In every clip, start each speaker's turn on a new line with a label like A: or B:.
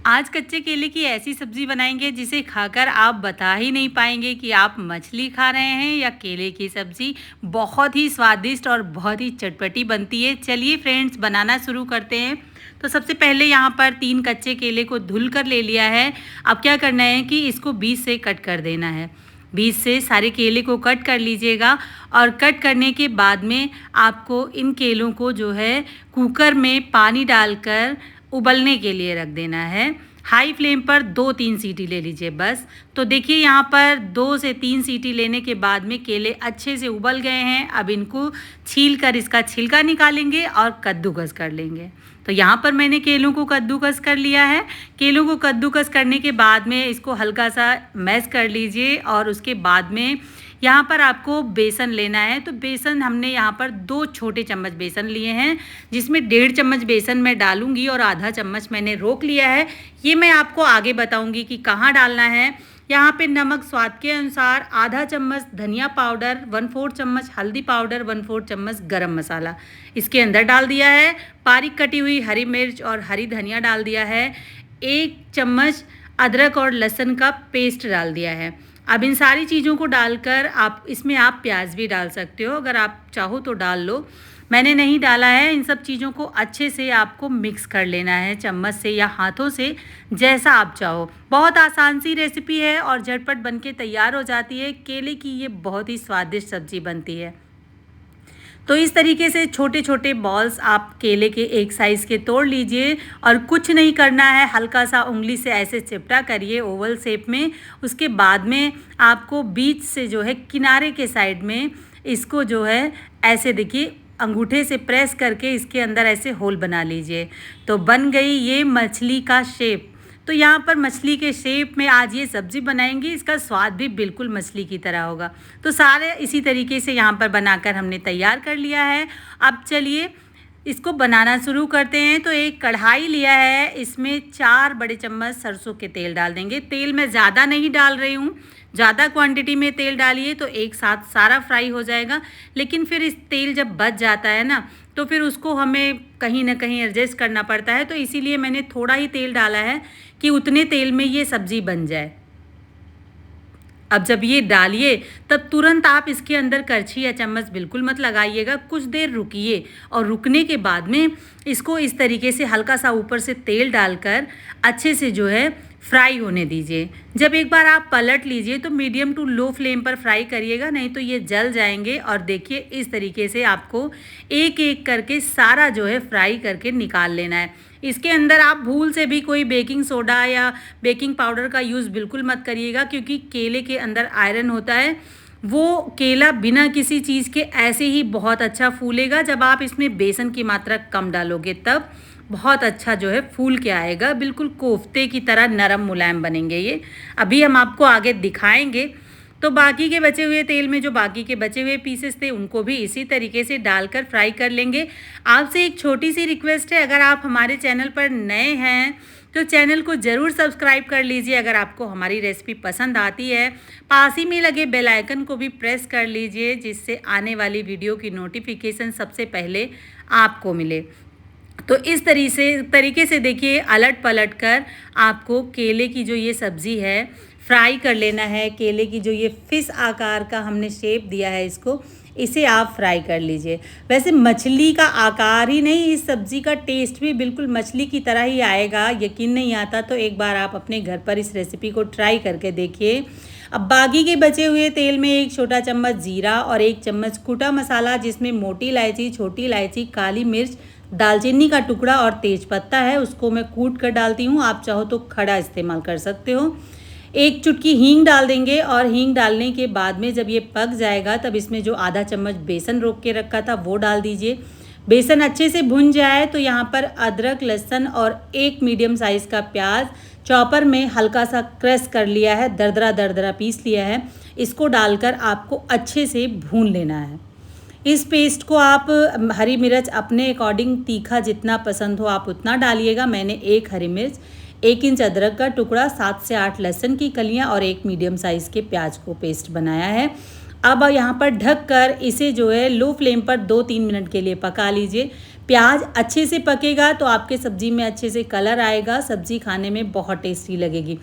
A: आज कच्चे केले की ऐसी सब्जी बनाएंगे जिसे खाकर आप बता ही नहीं पाएंगे कि आप मछली खा रहे हैं या केले की सब्जी। बहुत ही स्वादिष्ट और बहुत ही चटपटी बनती है। चलिए फ्रेंड्स, बनाना शुरू करते हैं। तो सबसे पहले यहाँ पर 3 कच्चे केले को धुल कर ले लिया है। अब क्या करना है कि इसको बीच से कट कर देना है। बीच से सारे केले को कट कर लीजिएगा और कट करने के बाद में आपको इन केलों को जो है कुकर में पानी डालकर उबलने के लिए रख देना है। हाई फ्लेम पर 2-3 सीटी ले लीजिए बस। तो देखिए यहाँ पर 2 से 3 सीटी लेने के बाद में केले अच्छे से उबल गए हैं। अब इनको छील कर इसका छिलका निकालेंगे और कद्दूकस कर लेंगे। तो यहाँ पर मैंने केलों को कद्दूकस कर लिया है। केलों को कद्दूकस करने के बाद में इसको हल्का सा मैश कर लीजिए और उसके बाद में यहाँ पर आपको बेसन लेना है। तो बेसन हमने यहाँ पर 2 छोटे चम्मच बेसन लिए हैं, जिसमें 1.5 चम्मच बेसन मैं डालूंगी और आधा चम्मच मैंने रोक लिया है। ये मैं आपको आगे बताऊंगी कि कहाँ डालना है। यहाँ पे नमक स्वाद के अनुसार, आधा चम्मच धनिया पाउडर, 1/4 चम्मच हल्दी पाउडर, 1/4 चम्मच गरम मसाला इसके अंदर डाल दिया है। बारीक कटी हुई हरी मिर्च और हरी धनिया डाल दिया है। 1 चम्मच अदरक और लहसुन का पेस्ट डाल दिया है। अब इन सारी चीज़ों को डालकर आप प्याज भी डाल सकते हो, अगर आप चाहो तो डाल लो। मैंने नहीं डाला है। इन सब चीज़ों को अच्छे से आपको मिक्स कर लेना है चम्मच से या हाथों से, जैसा आप चाहो। बहुत आसान सी रेसिपी है और झटपट बनके तैयार हो जाती है। केले की ये बहुत ही स्वादिष्ट सब्जी बनती है। तो इस तरीके से छोटे छोटे बॉल्स आप केले के एक साइज़ के तोड़ लीजिए और कुछ नहीं करना है, हल्का सा उंगली से ऐसे चिपटा करिए ओवल शेप में। उसके बाद में आपको बीच से जो है किनारे के साइड में इसको जो है ऐसे देखिए अंगूठे से प्रेस करके इसके अंदर ऐसे होल बना लीजिए। तो बन गई ये मछली का शेप। तो यहाँ पर मछली के शेप में आज ये सब्ज़ी बनाएंगे। इसका स्वाद भी बिल्कुल मछली की तरह होगा। तो सारे इसी तरीके से यहाँ पर बनाकर हमने तैयार कर लिया है। अब चलिए इसको बनाना शुरू करते हैं। तो एक कढ़ाई लिया है, इसमें 4 बड़े चम्मच सरसों के तेल डाल देंगे। तेल मैं ज़्यादा नहीं डाल रही हूँ, ज़्यादा क्वांटिटी में तेल डालिए तो एक साथ सारा फ्राई हो जाएगा। लेकिन फिर इस तेल जब बच जाता है ना, तो फिर उसको हमें कहीं ना कहीं एडजस्ट करना पड़ता है। तो इसीलिए मैंने थोड़ा ही तेल डाला है कि उतने तेल में ये सब्ज़ी बन जाए। अब जब ये डालिए तब तुरंत आप इसके अंदर करछी या चम्मच बिल्कुल मत लगाइएगा। कुछ देर रुकिए और रुकने के बाद में इसको इस तरीके से हल्का सा ऊपर से तेल डालकर अच्छे से जो है फ्राई होने दीजिए। जब एक बार आप पलट लीजिए तो मीडियम टू लो फ्लेम पर फ्राई करिएगा, नहीं तो ये जल जाएंगे। और देखिए इस तरीके से आपको एक एक करके सारा जो है फ्राई करके निकाल लेना है। इसके अंदर आप भूल से भी कोई बेकिंग सोडा या बेकिंग पाउडर का यूज़ बिल्कुल मत करिएगा, क्योंकि केले के अंदर आयरन होता है। वो केला बिना किसी चीज़ के ऐसे ही बहुत अच्छा फूलेगा। जब आप इसमें बेसन की मात्रा कम डालोगे तब बहुत अच्छा जो है फूल के आएगा। बिल्कुल कोफ्ते की तरह नरम मुलायम बनेंगे ये। अभी हम आपको आगे दिखाएंगे। तो बाकी के बचे हुए तेल में जो बाकी के बचे हुए पीसेस थे उनको भी इसी तरीके से डालकर फ्राई कर लेंगे। आपसे एक छोटी सी रिक्वेस्ट है, अगर आप हमारे चैनल पर नए हैं तो चैनल को ज़रूर सब्सक्राइब कर लीजिए। अगर आपको हमारी रेसिपी पसंद आती है, पास ही में लगे बेल आइकन को भी प्रेस कर लीजिए, जिससे आने वाली वीडियो की नोटिफिकेशन सबसे पहले आपको मिले। तो इस तरीके से देखिए अलट पलट कर आपको केले की जो ये सब्ज़ी है फ्राई कर लेना है। केले की जो ये फिश आकार का हमने शेप दिया है इसको, इसे आप फ्राई कर लीजिए। वैसे मछली का आकार ही नहीं, इस सब्ज़ी का टेस्ट भी बिल्कुल मछली की तरह ही आएगा। यकीन नहीं आता तो एक बार आप अपने घर पर इस रेसिपी को ट्राई करके देखिए। अब बाकी के बचे हुए तेल में 1 छोटा चम्मच जीरा और 1 चम्मच कुटा मसाला, जिसमें मोटी इलायची, छोटी इलायची, काली मिर्च, दालचीनी का टुकड़ा और तेज़पत्ता है, उसको मैं कूट कर डालती हूँ। आप चाहो तो खड़ा इस्तेमाल कर सकते हो। 1 चुटकी हींग डाल देंगे और हींग डालने के बाद में जब ये पक जाएगा तब इसमें जो आधा चम्मच बेसन रोक के रखा था वो डाल दीजिए। बेसन अच्छे से भुन जाए तो यहाँ पर अदरक, लहसुन और 1 मीडियम साइज़ का प्याज चॉपर में हल्का सा क्रश कर लिया है, दरदरा दरदरा पीस लिया है, इसको डालकर आपको अच्छे से भून लेना है। इस पेस्ट को आप हरी मिर्च अपने अकॉर्डिंग तीखा जितना पसंद हो आप उतना डालिएगा। मैंने 1 हरी मिर्च, 1 इंच अदरक का टुकड़ा, 7 से 8 लहसुन की कलियां और 1 मीडियम साइज़ के प्याज को पेस्ट बनाया है। अब यहाँ पर ढक कर इसे जो है लो फ्लेम पर 2-3 मिनट के लिए पका लीजिए। प्याज अच्छे से पकेगा तो आपके सब्ज़ी में अच्छे से कलर आएगा, सब्ज़ी खाने में बहुत टेस्टी लगेगी।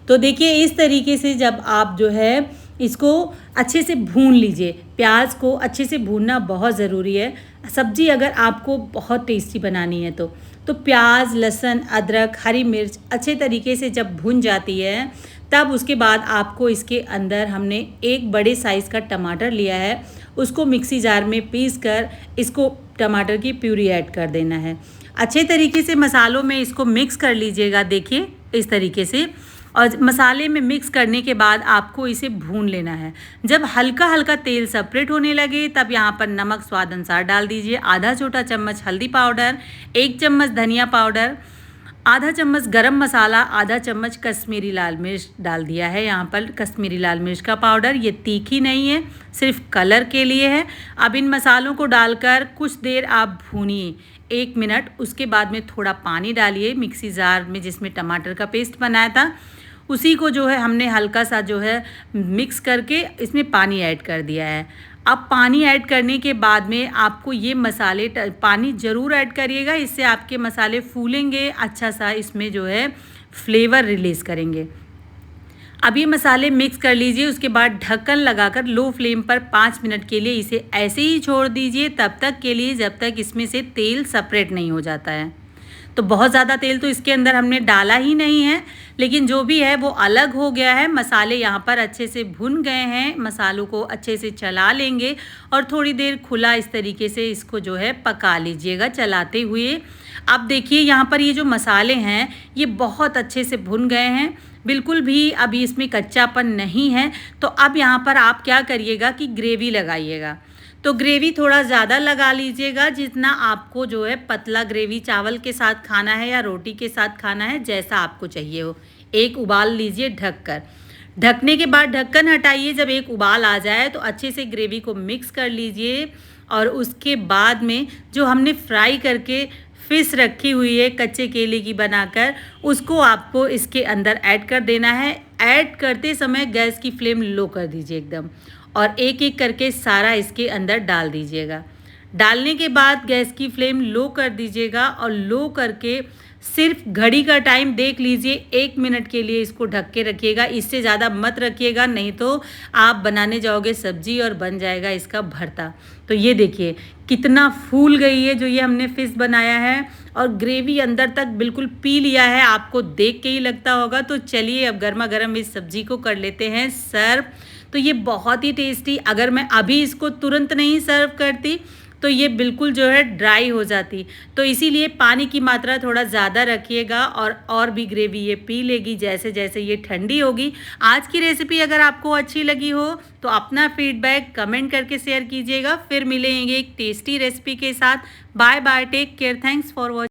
A: तो देखिए इस तरीके से जब आप जो है इसको अच्छे से भून लीजिए। प्याज को अच्छे से भूनना बहुत ज़रूरी है सब्ज़ी अगर आपको बहुत टेस्टी बनानी है तो प्याज, लहसुन, अदरक, हरी मिर्च अच्छे तरीके से जब भून जाती है तब उसके बाद आपको इसके अंदर हमने एक बड़े साइज़ का टमाटर लिया है, उसको मिक्सी जार में पीस कर इसको टमाटर की प्यूरी ऐड कर देना है। अच्छे तरीके से मसालों में इसको मिक्स कर लीजिएगा, देखिए इस तरीके से। और मसाले में मिक्स करने के बाद आपको इसे भून लेना है। जब हल्का हल्का तेल सेपरेट होने लगे तब यहाँ पर नमक स्वाद अनुसार डाल दीजिए, आधा छोटा चम्मच हल्दी पाउडर, 1 चम्मच धनिया पाउडर, आधा चम्मच गरम मसाला, आधा चम्मच कश्मीरी लाल मिर्च डाल दिया है। यहाँ पर कश्मीरी लाल मिर्च का पाउडर, ये तीखी नहीं है, सिर्फ कलर के लिए है। अब इन मसालों को डालकर कुछ देर आप भूनिए, 1 मिनट। उसके बाद में थोड़ा पानी डालिए मिक्सी जार में जिसमें टमाटर का पेस्ट बनाया था, उसी को जो है हमने हल्का सा जो है मिक्स करके इसमें पानी ऐड कर दिया है। अब पानी ऐड करने के बाद में आपको ये मसाले पानी ज़रूर ऐड करिएगा, इससे आपके मसाले फूलेंगे, अच्छा सा इसमें जो है फ्लेवर रिलीज़ करेंगे। अब ये मसाले मिक्स कर लीजिए, उसके बाद ढक्कन लगाकर लो फ्लेम पर 5 मिनट के लिए इसे ऐसे ही छोड़ दीजिए, तब तक के लिए जब तक इसमें से तेल सेपरेट नहीं हो जाता है। तो बहुत ज़्यादा तेल तो इसके अंदर हमने डाला ही नहीं है, लेकिन जो भी है वो अलग हो गया है। मसाले यहाँ पर अच्छे से भुन गए हैं, मसालों को अच्छे से चला लेंगे और थोड़ी देर खुला इस तरीके से इसको जो है पका लीजिएगा चलाते हुए। अब देखिए यहाँ पर ये जो मसाले हैं ये बहुत अच्छे से भुन गए हैं, बिल्कुल भी अभी इसमें कच्चापन नहीं है। तो अब यहाँ पर आप क्या करिएगा कि ग्रेवी लगाइएगा। तो ग्रेवी थोड़ा ज़्यादा लगा लीजिएगा, जितना आपको जो है पतला ग्रेवी चावल के साथ खाना है या रोटी के साथ खाना है, जैसा आपको चाहिए हो। एक उबाल लीजिए ढककर। ढकने के बाद ढक्कन हटाइए, जब एक उबाल आ जाए तो अच्छे से ग्रेवी को मिक्स कर लीजिए और उसके बाद में जो हमने फ्राई करके फ़िश रखी हुई है कच्चे केले की बनाकर, उसको आपको इसके अंदर ऐड कर देना है। ऐड करते समय गैस की फ्लेम लो कर दीजिए एकदम, और एक एक करके सारा इसके अंदर डाल दीजिएगा। डालने के बाद गैस की फ्लेम लो कर दीजिएगा और लो करके सिर्फ घड़ी का टाइम देख लीजिए, 1 मिनट के लिए इसको ढक के रखिएगा, इससे ज़्यादा मत रखिएगा, नहीं तो आप बनाने जाओगे सब्जी और बन जाएगा इसका भरता। तो ये देखिए कितना फूल गई है जो ये हमने फ़िश बनाया है, और ग्रेवी अंदर तक बिल्कुल पी लिया है, आपको देख के ही लगता होगा। तो चलिए अब गर्मा गर्म इस सब्जी को कर लेते हैं सर्व। तो ये बहुत ही टेस्टी, अगर मैं अभी इसको तुरंत नहीं सर्व करती तो ये बिल्कुल जो है ड्राई हो जाती। तो इसीलिए पानी की मात्रा थोड़ा ज़्यादा रखिएगा और भी ग्रेवी ये पी लेगी जैसे जैसे ये ठंडी होगी। आज की रेसिपी अगर आपको अच्छी लगी हो तो अपना फीडबैक कमेंट करके शेयर कीजिएगा। फिर मिलेंगे एक टेस्टी रेसिपी के साथ। Bye bye, take care, thanks for watching.